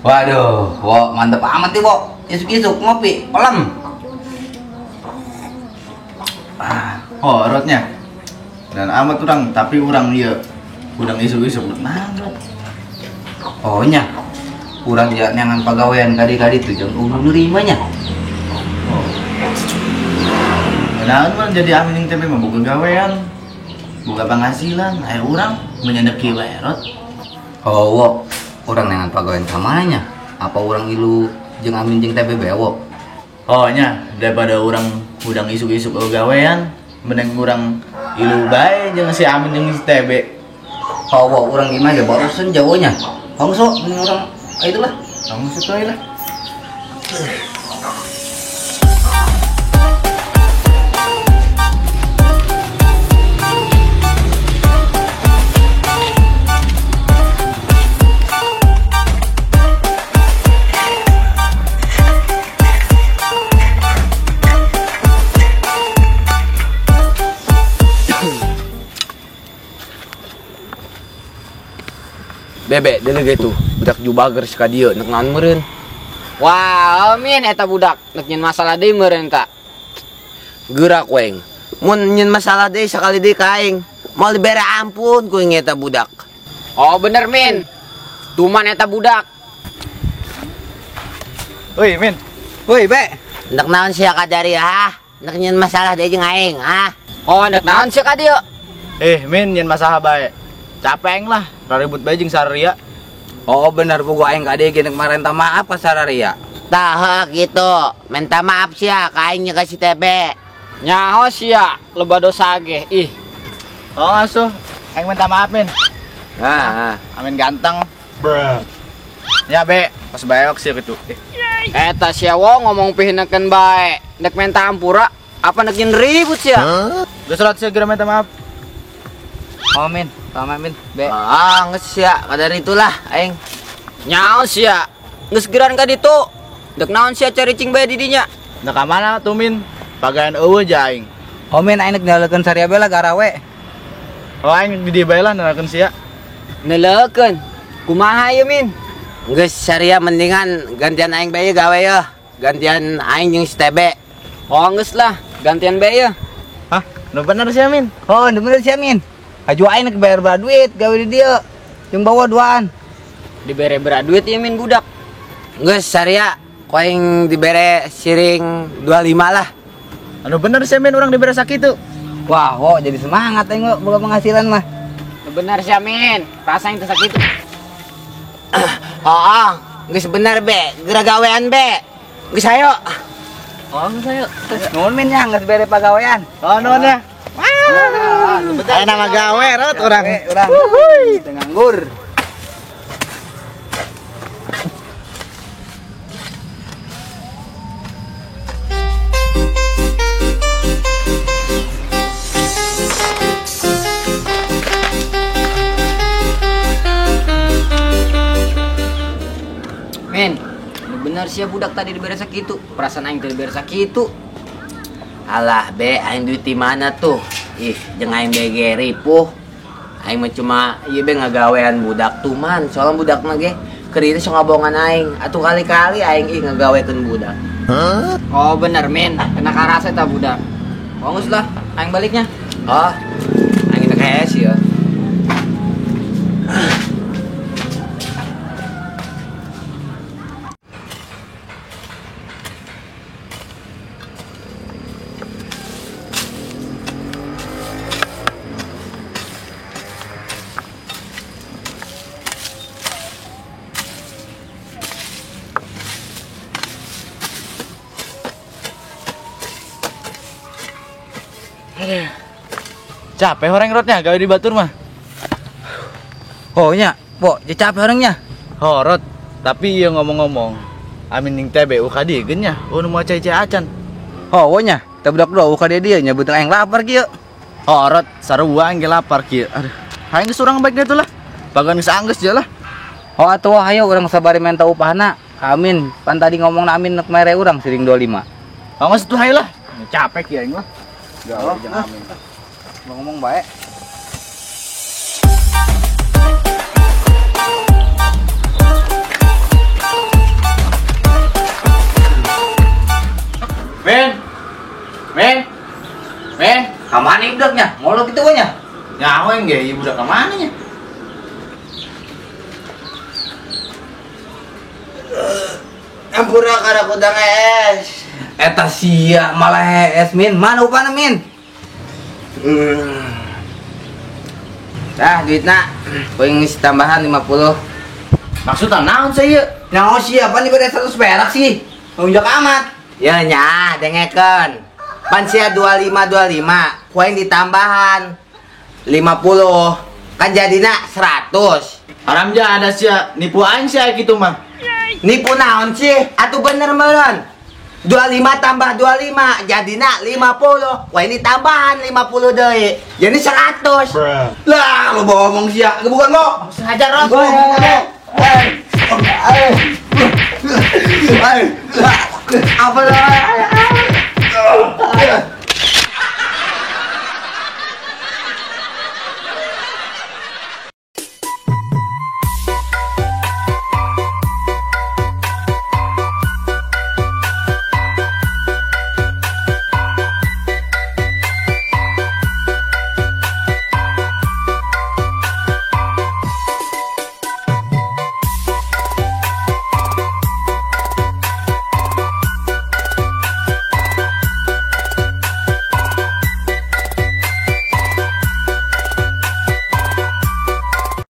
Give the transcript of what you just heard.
Waduh, wah mantep amat nih, Wok. Isuk-isuk ngopi, kolam. Horotnya. Dan amat orang, tapi orang iya udang isuk-isuk nanggut. Oh nya, kurang ya nyangan pegawaian kadi-kadi tuh jangan nerimanya. Kenapa man jadi amin yang tempe mah buka gawean, buka penghasilan, ayo orang menyendeki werot. Oh, Wok. Orang dengan pegawaian kamarnya. Apa orang ilu jeung amin jeung TBB, Wok? Oh nya, daripada orang udang isuk-isuk gawean, mending orang ilu bae jeung si amin jeung si TB. Oh, Wok, orang gimana barusan jauhnya. Kamu sok mending orang itulah. Kamu sesuai lah. Bebek dia gitu budak jubager suka dia nek naon meureun. Wah, min eta budak nek nyen masalah deui meureun tak. Gerak weng. Mun nyen masalah deui sakali deui ka aing, moal dibere ampun ku eta budak. Oh bener min. Tuman eta budak. Woi, Min. Woi, Be. Nek naon sia ka dari ha? Nek nyen masalah deui jeung aing, ha? Oh, nek naon sia ka dieu? Min, nyen masalah bae. Capeng lah, ribut bae jeung sararia. Oh, bener pugu aing ka dieu nek marenta maaf ka sararia. Tah gitu. Minta maaf sia ka aing nya ka si TB. Nyaho sia, loba dosa ge. Ih. Oh, asuh. Aing minta maaf, Min. Amin ganteng. Ya, Be, pas baeok sih kitu. Eta sia wo ngomong pihinekeun bae. Nek minta ampura, apa nek nyen ribut sia? Geus surat segera minta maaf. Oh, Min. Tama, Min. Be. Geus sia, kadari itulah aing. Nyaho sia? Geus geran ka ditu. Dek naon sia caricing bae di dinya? Da ka mana tuh, Min? Pagawean eueuh ja aing. Oh, Min aing nek nyalekeun saria bela garawe. Oh, aing di dieu bae lah nalikeun sia. Neleukeun. Kumaha ieu, Min? Geus saria mendingan gantian aing bae gawe ya. Gantian aing jeung si TB. Oh, geus lah, gantian bae ya. Hah? Nu bener sia, Min? Oh, bener sih, Min. Aju aing nek bayar bala duit gawe di dieu. Jeung bawa duaan. Dibere berat duit ya min budak. Geus saria ku aing dibere siring 25 lah. Anu bener sih, Min, urang dibere sakitu. Wah, Wok jadi semangat aing Wok boga penghasilan mah. Bener sih, Min. Rasain teh sakitu. Oh, geus bener, Be. Geura gawean, Be. Geus hayo. Oh, geus hayo. Nuhun, Min, nya geus bere pagawean. Oh, nuhun ya. Ayo nama gawe rot urang. Urang. Teu nganggur. Min, bener sih budak tadi dibere sakitu. Perasaan aing teh dibere sakitu. Alah, Be, aing duit di mana tuh? Ih, jeung aing BG ripuh. Aing mah cuma ieu be ngagawean budak tuh man. Soalnya budak mah ge keur ieu sok ngabongan aing. Atuh kali-kali aing ngagawekeun budak. Hah? Oh, bener, Min. Kena karasa eta budak. Oh, geus lah, aing baliknya. Oh, aing teh KS ya. Capek orang rotnya gawe di batur mah. Oh nya, Pok, capek orangnya. Horot, tapi iya ngomong-ngomong. amin ning tebe uka digen nya. Mau cai acan. Oh, wonya. Teh budak do uka dia nya beuteung aing lapar kieu. Orot sarua aing ge lapar kieu. Aduh. Aing geus urang baik deui lah. Bagan geus anggeus je lah. Oh atuh hayo urang sabari minta upahna. Amin. Pan tadi ngomongna amin nek mere urang siring 25. Pangas tuh hayo lah. Capek ya aing mah. Gawe jeung amin. Ngomong bae. Men, Kamana budaknya? Ngolok kitu we nya. nyaho yang ge budak ka mana nya? Ampura kada kudang es. Eta sia malah es min. Mana upana min? Duitna. Poing ngisi tambahan 50. Maksudna naon saya? Nyaho siapa nih beda 100 perak sih? Nunjuk amat. Ya nya, dengekeun. Pan sia 25 poin ditambahan 50. Kan jadina 100. Haram ja ada sia nipu aing sia kitu mah. Nipu naon sih? Atuh bener meureun. 25 tambah 25 jadina 50. Wah ini tambahan 50 deui. Jadi 100. Lah, lo bawa ngomong sia. Bukan lo. Hajar rot. Apa dah?